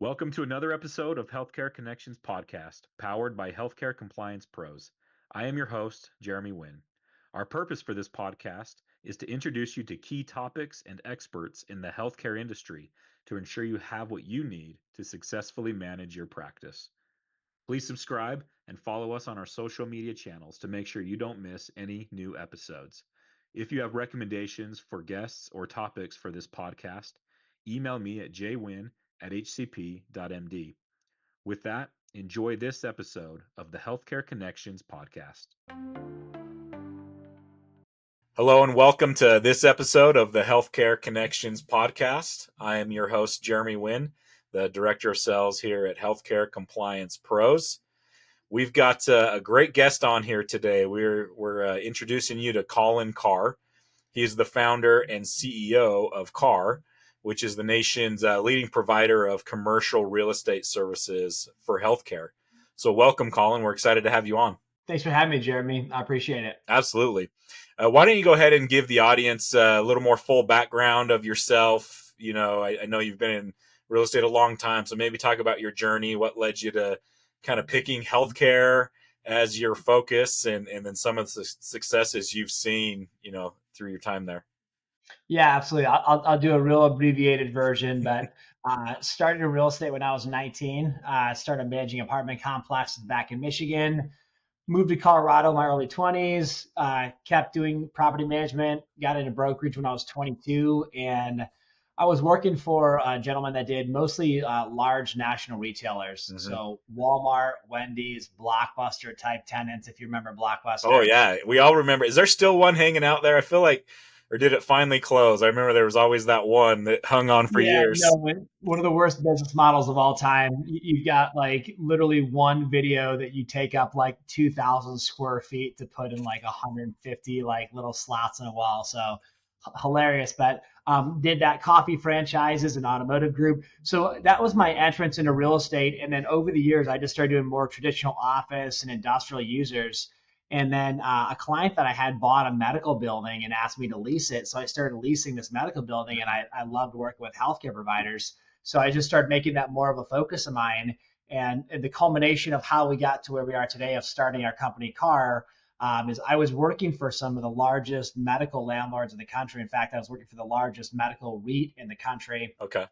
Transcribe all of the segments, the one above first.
Welcome to another episode of Healthcare Connections podcast, powered by Healthcare Compliance Pros. I am your host, Jeremy Winn. Our purpose for this podcast is to introduce you to key topics and experts in the healthcare industry to ensure you have what you need to successfully manage your practice. Please subscribe and follow us on our social media channels to make sure you don't miss any new episodes. If you have recommendations for guests or topics for this podcast, email me at jwin@hcp.md. With that, enjoy this episode of the Healthcare Connections podcast. Hello and welcome to this episode of the Healthcare Connections podcast. I am your host, Jeremy Winn, the Director of Sales here at Healthcare Compliance Pros. We've got a great guest on here today. We're introducing you to Colin Carr. He's the founder and CEO of CARR, which is the nation's leading provider of commercial real estate services for healthcare. So welcome, Colin. We're excited to have you on. Thanks for having me, Jeremy. I appreciate it. Absolutely. Why don't you go ahead and give the audience a little more full background of yourself? You know, I know you've been in real estate a long time, so maybe talk about your journey, what led you to kind of picking healthcare as your focus, and then some of the successes you've seen, you know, through your time there. Yeah, absolutely. I'll do a real abbreviated version, but started in real estate when I was 19. Started managing apartment complexes back in Michigan. Moved to Colorado in my early 20s. Kept doing property management. Got into brokerage when I was 22, and I was working for a gentleman that did mostly large national retailers. Mm-hmm. So Walmart, Wendy's, Blockbuster type tenants, if you remember Blockbuster. Oh, yeah. We all remember. Is there still one hanging out there? I feel like, or did it finally close? I remember there was always that one that hung on for years. No, one of the worst business models of all time. You've got like literally one video that you take up like 2,000 square feet to put in like 150 like little slots in a wall. So hilarious, but did that coffee franchises and automotive group. So that was my entrance into real estate. And then over the years, I just started doing more traditional office and industrial users. And then a client that I had bought a medical building and asked me to lease it. So I started leasing this medical building, and I loved working with healthcare providers. So I just started making that more of a focus of mine. And the culmination of how we got to where we are today of starting our company CARR is I was working for some of the largest medical landlords in the country. In fact, I was working for the largest medical REIT in the country. Okay.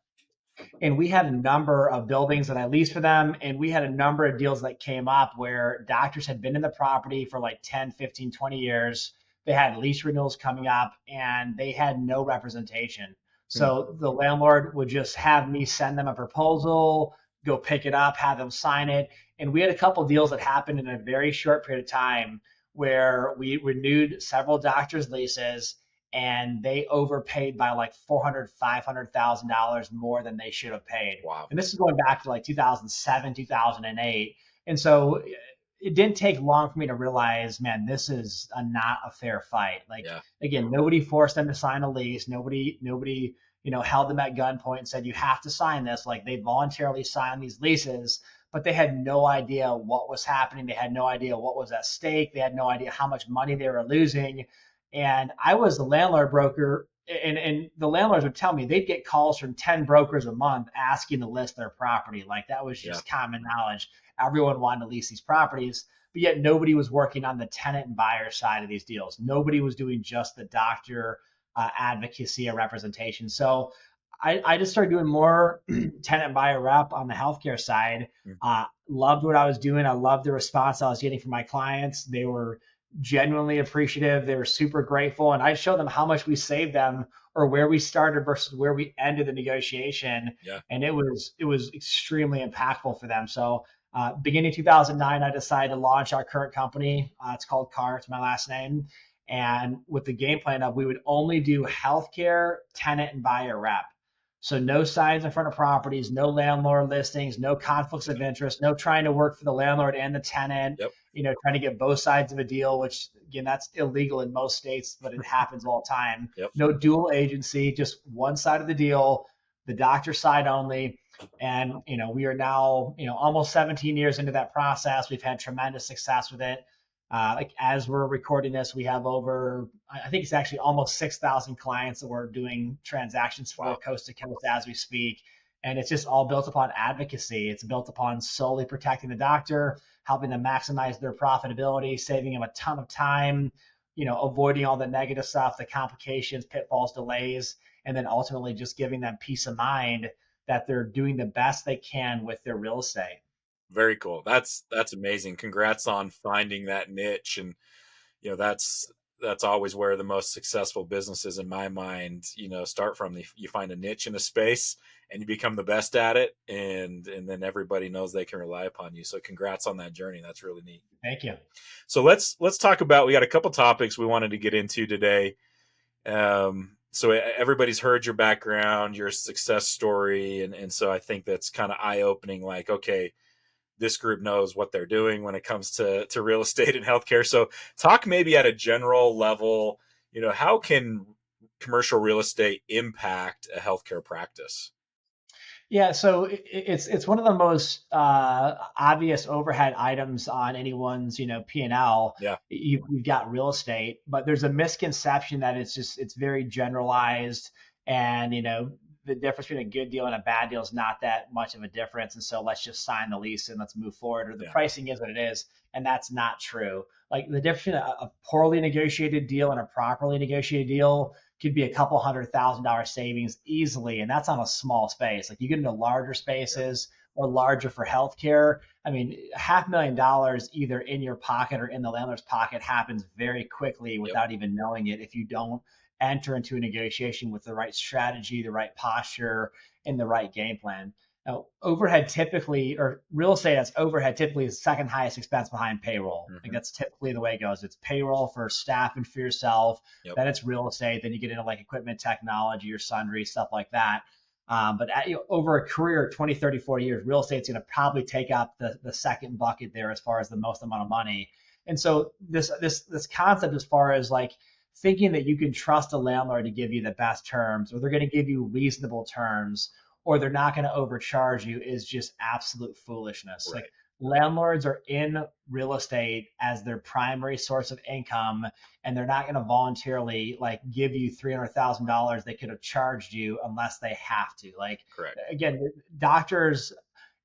And we had a number of buildings that I leased for them. And we had a number of deals that came up where doctors had been in the property for like 10, 15, 20 years. They had lease renewals coming up and they had no representation. So the landlord would just have me send them a proposal, go pick it up, have them sign it. And we had a couple of deals that happened in a very short period of time where we renewed several doctors' leases and they overpaid by like $400,000, $500,000 more than they should have paid. Wow. And this is going back to like 2007, 2008. And so it didn't take long for me to realize, man, this is not a fair fight. Like, Again, nobody forced them to sign a lease. Nobody, held them at gunpoint and said, you have to sign this. Like, they voluntarily signed these leases, but they had no idea what was happening. They had no idea what was at stake. They had no idea how much money they were losing. And I was the landlord broker, and the landlords would tell me they'd get calls from 10 brokers a month asking to list their property. Like, that was just common knowledge. Everyone wanted to lease these properties, but yet nobody was working on the tenant and buyer side of these deals. Nobody was doing just the doctor advocacy or representation. So I just started doing more tenant and buyer rep on the healthcare side. Loved what I was doing. I loved the response I was getting from my clients. They were genuinely appreciative. They were super grateful. And I showed them how much we saved them or where we started versus where we ended the negotiation. And it was extremely impactful for them. So beginning 2009, I decided to launch our current company. It's called CARR. It's my last name. And with the game plan of we would only do healthcare, tenant, and buyer rep. So no signs in front of properties, no landlord listings, no conflicts of interest, no trying to work for the landlord and the tenant, trying to get both sides of a deal, which again, that's illegal in most states, but it happens all the time. No dual agency, just one side of the deal, the doctor side only. And, we are now, almost 17 years into that process. We've had tremendous success with it. As we're recording this, we have over, I think it's actually almost 6,000 clients that we're doing transactions for coast to coast as we speak. And it's just all built upon advocacy. It's built upon solely protecting the doctor, helping them maximize their profitability, saving them a ton of time, avoiding all the negative stuff, the complications, pitfalls, delays, and then ultimately just giving them peace of mind that they're doing the best they can with their real estate. Very cool. That's amazing. Congrats on finding that niche. And that's always where the most successful businesses in my mind, start from. You find a niche in a space and you become the best at it, and then everybody knows they can rely upon you. So congrats on that journey. That's really neat. Thank you. So let's talk about, we got a couple topics we wanted to get into today. So everybody's heard your background, your success story, and so I think that's kind of eye-opening, like, okay, this group knows what they're doing when it comes to real estate and healthcare. So talk maybe at a general level, how can commercial real estate impact a healthcare practice? Yeah, so it's one of the most obvious overhead items on anyone's P&L. Yeah. You've got real estate, but there's a misconception that it's very generalized, and the difference between a good deal and a bad deal is not that much of a difference. And so let's just sign the lease and let's move forward, or the pricing is what it is. And that's not true. Like, the difference between a poorly negotiated deal and a properly negotiated deal could be a couple $100,000 savings easily. And that's on a small space. Like, you get into larger spaces or larger for healthcare. I mean, $500,000 either in your pocket or in the landlord's pocket happens very quickly without even knowing it, if you don't enter into a negotiation with the right strategy, the right posture, and the right game plan. Now, overhead typically, or real estate as overhead typically is the second highest expense behind payroll. Mm-hmm. Like, that's typically the way it goes. It's payroll for staff and for yourself. Then it's real estate. Then you get into like equipment, technology, or sundry, stuff like that. But over a career, 20, 30, 40 years, real estate's going to probably take up the second bucket there as far as the most amount of money. And so this concept, as far as like thinking that you can trust a landlord to give you the best terms, or they're going to give you reasonable terms, or they're not going to overcharge you, is just absolute foolishness. Right. Like, landlords are in real estate as their primary source of income, and they're not going to voluntarily like give you $300,000 they could have charged you unless they have to. Like, correct. Again, doctors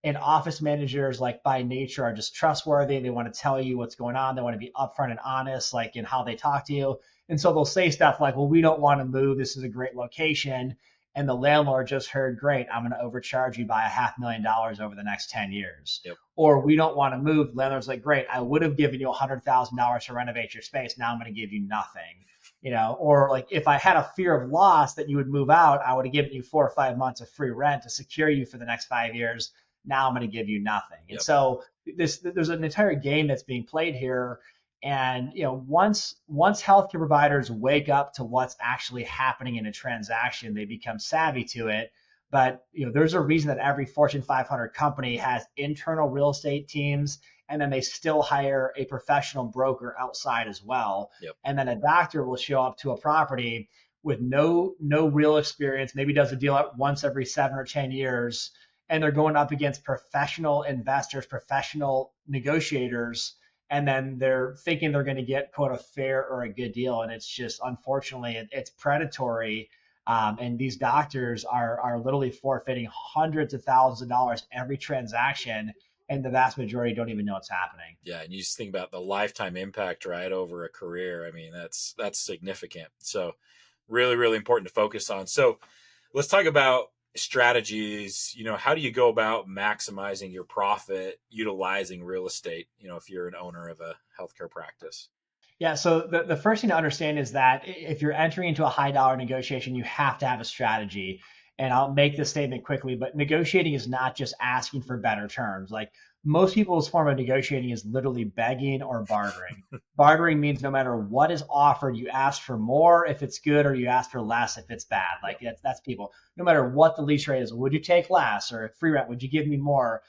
and office managers, like, by nature, are just trustworthy. They want to tell you what's going on. They want to be upfront and honest, like, in how they talk to you. And so they'll say stuff like, well, we don't want to move. This is a great location. And the landlord just heard, great, I'm going to overcharge you by $500,000 over the next 10 years. Or, we don't want to move. The landlord's like, great, I would have given you $100,000 to renovate your space. Now I'm going to give you nothing. Or, like, if I had a fear of loss that you would move out, I would have given you 4 or 5 months of free rent to secure you for the next 5 years. Now I'm going to give you nothing. And so there's an entire game that's being played here. And once healthcare providers wake up to what's actually happening in a transaction, they become savvy to it. But there's a reason that every Fortune 500 company has internal real estate teams, and then they still hire a professional broker outside as well. And then a doctor will show up to a property with no real experience, maybe does a deal once every 7 or 10 years, and they're going up against professional investors, professional negotiators, and then they're thinking they're going to get, quote, a fair or a good deal. And it's just, unfortunately, it's predatory. And these doctors are literally forfeiting hundreds of thousands of dollars every transaction, and the vast majority don't even know what's happening. Yeah, and you just think about the lifetime impact, right, over a career. I mean, that's significant. So really, really important to focus on. So let's talk about strategies. How do you go about maximizing your profit utilizing real estate, if you're an owner of a healthcare practice? Yeah, so the first thing to understand is that if you're entering into a high dollar negotiation, you have to have a strategy. And I'll make this statement quickly, but negotiating is not just asking for better terms. Like, most people's form of negotiating is literally begging or bartering. Bartering means no matter what is offered, you ask for more if it's good, or you ask for less if it's bad. Like, that's people. No matter what the lease rate is, would you take less, or free rent, would you give me more?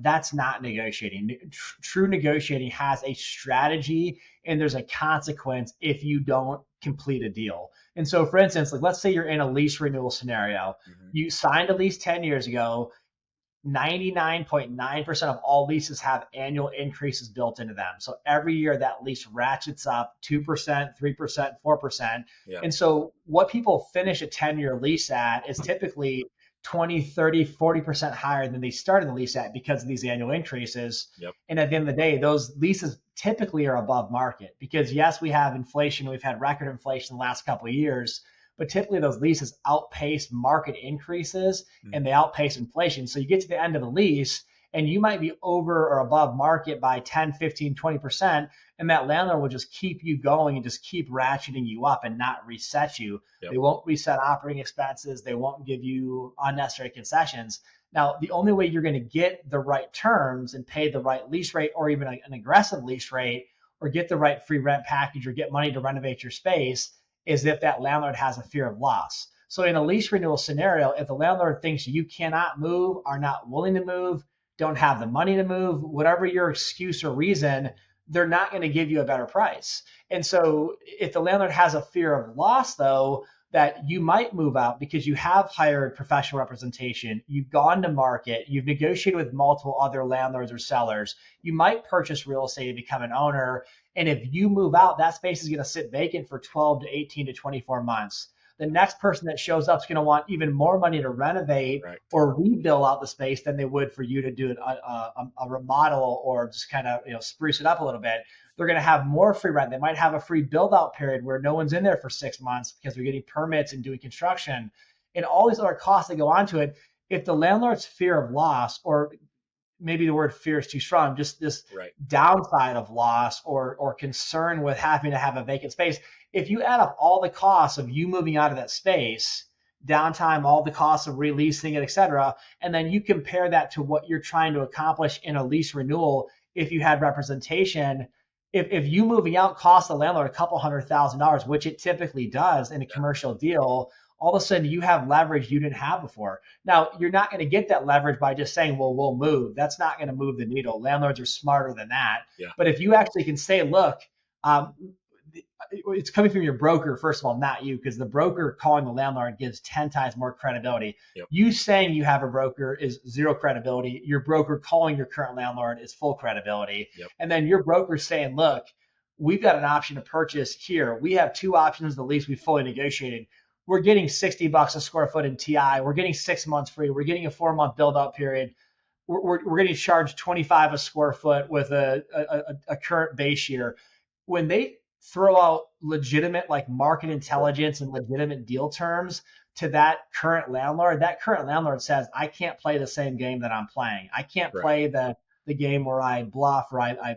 That's not negotiating. True negotiating has a strategy, and there's a consequence if you don't complete a deal. And so, for instance, like, let's say you're in a lease renewal scenario. You signed a lease 10 years ago. 99.9% of all leases have annual increases built into them. So every year that lease ratchets up 2%, 3%, 4%. And so what people finish a 10-year lease at is typically 20, 30, 40% higher than they started the lease at because of these annual increases. Yep. And at the end of the day, those leases typically are above market because yes, we have inflation. We've had record inflation the last couple of years, but typically those leases outpace market increases and they outpace inflation. So you get to the end of the lease and you might be over or above market by 10, 15, 20%. And that landlord will just keep you going and just keep ratcheting you up and not reset you. Yep. They won't reset operating expenses. They won't give you unnecessary concessions. Now, the only way you're going to get the right terms and pay the right lease rate or even an aggressive lease rate or get the right free rent package or get money to renovate your space is if that landlord has a fear of loss. So in a lease renewal scenario, if the landlord thinks you cannot move, are not willing to move, don't have the money to move, whatever your excuse or reason, they're not going to give you a better price. And so if the landlord has a fear of loss, though, that you might move out because you have hired professional representation, you've gone to market, you've negotiated with multiple other landlords or sellers, you might purchase real estate and become an owner. And if you move out, that space is going to sit vacant for 12 to 18 to 24 months. The next person that shows up is going to want even more money to renovate or rebuild out the space than they would for you to do a remodel or just kind of spruce it up a little bit. They're going to have more free rent. They might have a free build out period where no one's in there for 6 months because they're getting permits and doing construction and all these other costs that go onto it. If the landlord's fear of loss, or maybe the word fear is too strong, just this downside of loss or concern with having to have a vacant space, if you add up all the costs of you moving out of that space, downtime, all the costs of releasing it, et cetera, and then you compare that to what you're trying to accomplish in a lease renewal, if you had representation, if you moving out costs the landlord a couple $100,000, which it typically does in a commercial deal, all of a sudden you have leverage you didn't have before. Now, you're not going to get that leverage by just saying, well, we'll move. That's not going to move the needle. Landlords are smarter than that. Yeah. But if you actually can say, look, it's coming from your broker, first of all, not you, because the broker calling the landlord gives 10 times more credibility. Yep. You saying you have a broker is zero credibility. Your broker calling your current landlord is full credibility. Yep. And then your broker saying, look, we've got an option to purchase here. We have two options, the lease we fully negotiated. We're getting $60 a square foot in TI. We're getting 6 months free. We're getting a 4-month build-out period. We're getting charged $25 a square foot with a current base year. When they throw out legitimate like market intelligence and legitimate deal terms to that current landlord says, I can't play the same game that I'm playing. I can't play the game where I bluff or I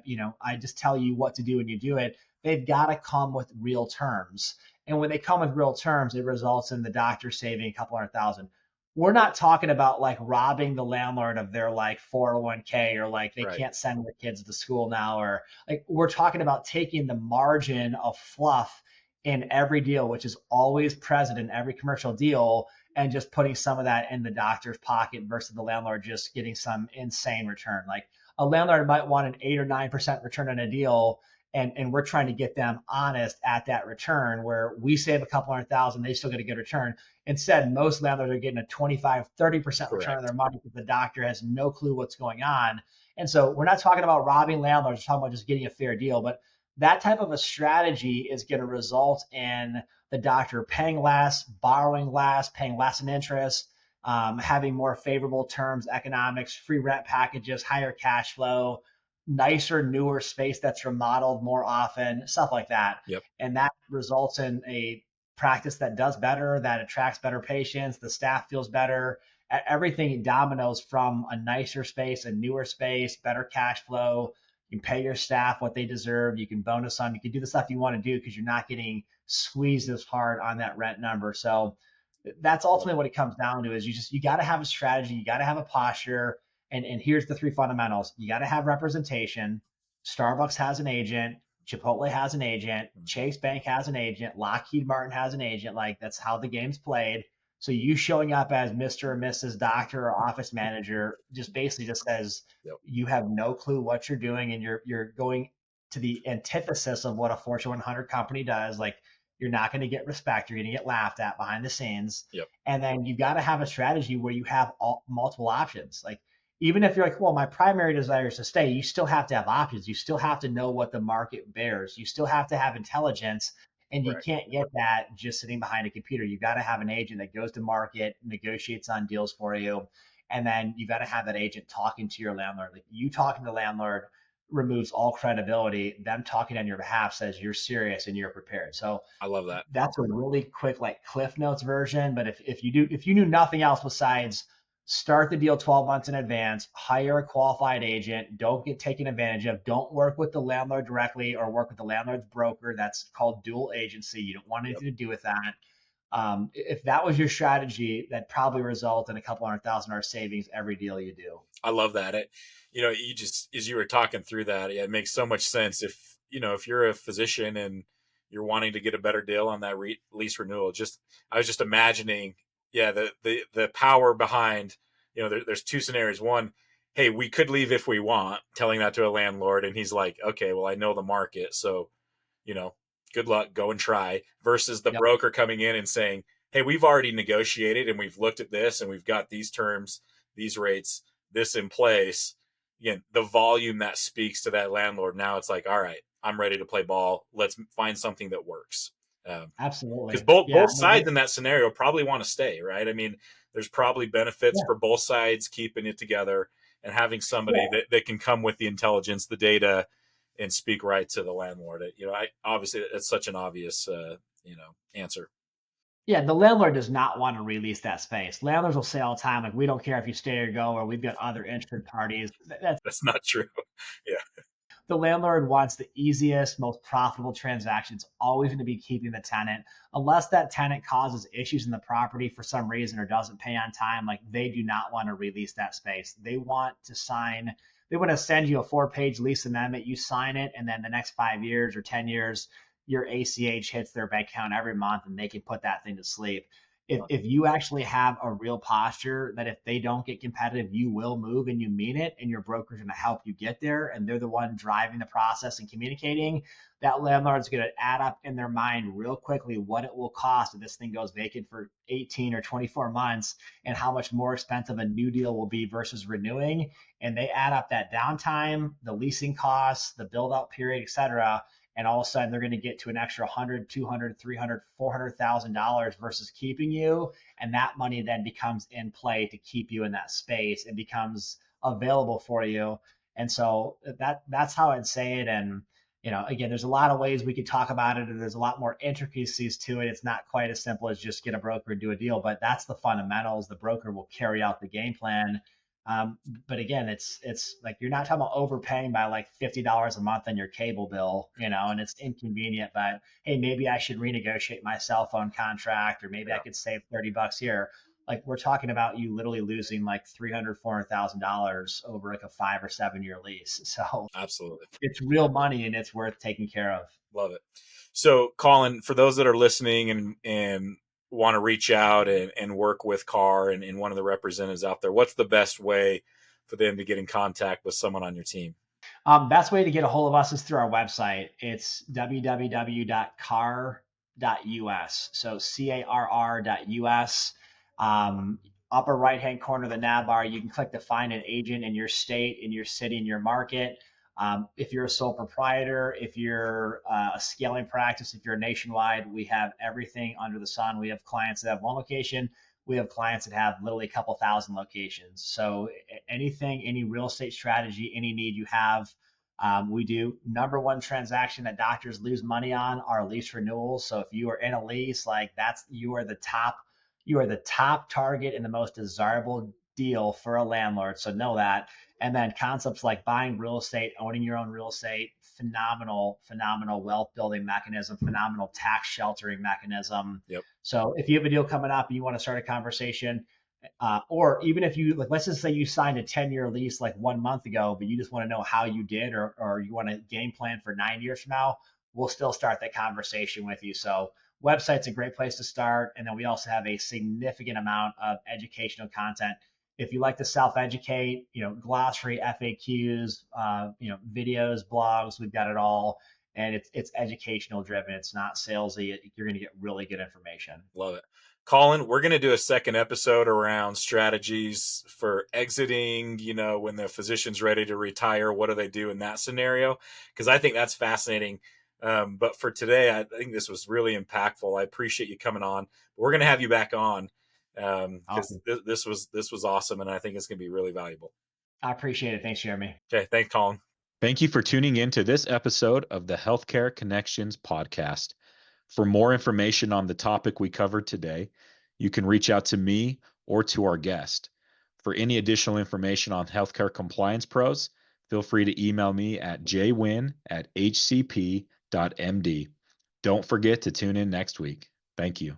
just tell you what to do and you do it. They've got to come with real terms. And when they come with real terms, it results in the doctor saving a couple $100,000. We're not talking about like robbing the landlord of their like 401k or like they can't send their kids to school now, or like we're talking about taking the margin of fluff in every deal, which is always present in every commercial deal, and just putting some of that in the doctor's pocket versus the landlord just getting some insane return. Like a landlord might want an 8 or 9% return on a deal. And we're trying to get them honest at that return where we save a couple $100,000, they still get a good return. Instead, most landlords are getting a 25, 30% return on their money because the doctor has no clue what's going on. And so we're not talking about robbing landlords, we're talking about just getting a fair deal. But that type of a strategy is going to result in the doctor paying less, borrowing less, paying less in interest, having more favorable terms, economics, free rent packages, higher cash flow, nicer, newer space that's remodeled more often, stuff like that. Yep. And that results in a practice that does better, that attracts better patients, the staff feels better, everything dominoes from a nicer space, a newer space, better cash flow. You can pay your staff what they deserve. You can bonus them. You can do the stuff you want to do because you're not getting squeezed as hard on that rent number. So that's ultimately what it comes down to is you got to have a strategy. You got to have a posture. And here's the three fundamentals. You got to have representation. Starbucks has an agent. Chipotle has an agent. Chase Bank has an agent. Lockheed Martin has an agent. Like that's how the game's played. So you showing up as Mr. or Mrs. Doctor or office manager just basically just says you have no clue what you're doing and you're going to the antithesis of what a Fortune 100 company does. Like you're not going to get respect. You're going to get laughed at behind the scenes. Yep. And then you got to have a strategy where you have multiple options. Like even if you're like, well, my primary desire is to stay, you still have to have options. You still have to know what the market bears. You still have to have intelligence. And you Right. can't get that just sitting behind a computer. You've got to have an agent that goes to market, negotiates on deals for you. And then you've got to have that agent talking to your landlord. Like you talking to the landlord removes all credibility. Them talking on your behalf says you're serious and you're prepared. So I love that. that's a really quick like Cliff Notes version. But if you knew nothing else besides start the deal 12 months in advance, hire a qualified agent, don't get taken advantage of, don't work with the landlord directly or work with the landlord's broker. That's called dual agency. You don't want anything to do with that. If that was your strategy, that probably result in a couple $100,000 savings every deal you do. I love that. You just, as you were talking through that, it makes so much sense. If you're a physician and you're wanting to get a better deal on that lease renewal, I was just imagining, the power behind, there's two scenarios. One, hey, we could leave if we want, telling that to a landlord. And he's like, okay, well, I know the market. So, good luck, go and try, versus the Yep. broker coming in and saying, hey, we've already negotiated and we've looked at this and we've got these terms, these rates, this in place. Again, the volume that speaks to that landlord. Now it's like, all right, I'm ready to play ball. Let's find something that works. Because Absolutely. both sides in that scenario probably want to stay, right? I mean, there's probably benefits for both sides keeping it together and having somebody that can come with the intelligence, the data, and speak right to the landlord. Obviously it's such an obvious, answer. Yeah, the landlord does not want to release that space. Landlords will say all the time, like, we don't care if you stay or go, or we've got other interested parties. That's not true. Yeah. The landlord wants the easiest, most profitable transaction. It's always going to be keeping the tenant, unless that tenant causes issues in the property for some reason or doesn't pay on time. Like they do not want to release that space. They want to send you a 4-page lease amendment. You sign it, and then the next 5 years or 10 years, your ACH hits their bank account every month, and they can put that thing to sleep. If you actually have a real posture that if they don't get competitive, you will move and you mean it, and your broker's going to help you get there, and they're the one driving the process and communicating, that landlord's going to add up in their mind real quickly what it will cost if this thing goes vacant for 18 or 24 months and how much more expensive a new deal will be versus renewing. And they add up that downtime, the leasing costs, the build out period, et cetera. And all of a sudden they're going to get to an extra 100, 200, 300, $400,000 versus keeping you. And that money then becomes in play to keep you in that space and becomes available for you. And so that's how I'd say it. And, again, there's a lot of ways we could talk about it, and there's a lot more intricacies to it. It's not quite as simple as just get a broker and do a deal, but that's the fundamentals. The broker will carry out the game plan. But again, it's like you're not talking about overpaying by like $50 a month on your cable bill, and it's inconvenient. But hey, maybe I should renegotiate my cell phone contract, or maybe I could save $30 here. Like we're talking about you literally losing like $300,000, $400,000 over like a 5 or 7 year lease. So Absolutely, it's real money and it's worth taking care of. love it. So, Colin, for those that are listening and want to reach out and work with CARR and one of the representatives out there, what's the best way for them to get in contact with someone on your team? Best way to get a hold of us is through our website. It's www.carr.us. So CARR.us. Upper right-hand corner of the nav bar, you can click to find an agent in your state, in your city, in your market. If you're a sole proprietor, if you're a scaling practice, if you're nationwide, we have everything under the sun. We have clients that have one location. We have clients that have literally a couple thousand locations. So anything, any real estate strategy, any need you have, we do. Number one transaction that doctors lose money on are lease renewals. So if you are in a lease, like you are the top target and the most desirable deal for a landlord. So know that. And then concepts like buying real estate, owning your own real estate, phenomenal wealth building mechanism, phenomenal tax sheltering mechanism. Yep. So if you have a deal coming up and you want to start a conversation, or even if you let's just say you signed a 10-year lease like 1 month ago, but you just want to know how you did, or you want to game plan for 9 years from now, we'll still start that conversation with you. So website's a great place to start. And then we also have a significant amount of educational content. If you like to self-educate, glossary, FAQs, videos, blogs, we've got it all. And it's educational driven. It's not salesy. You're going to get really good information. Love it. Colin, we're going to do a second episode around strategies for exiting, when the physician's ready to retire. What do they do in that scenario? Because I think that's fascinating. But for today, I think this was really impactful. I appreciate you coming on. We're going to have you back on because Awesome. this was awesome, and I think it's going to be really valuable. I appreciate it. Thanks, Jeremy. Okay, thanks, Colin. Thank you for tuning in to this episode of the Healthcare Connections podcast. For more information on the topic we covered today, you can reach out to me or to our guest. For any additional information on healthcare compliance pros, feel free to email me at jwin@hcp.md. Don't forget to tune in next week. Thank you.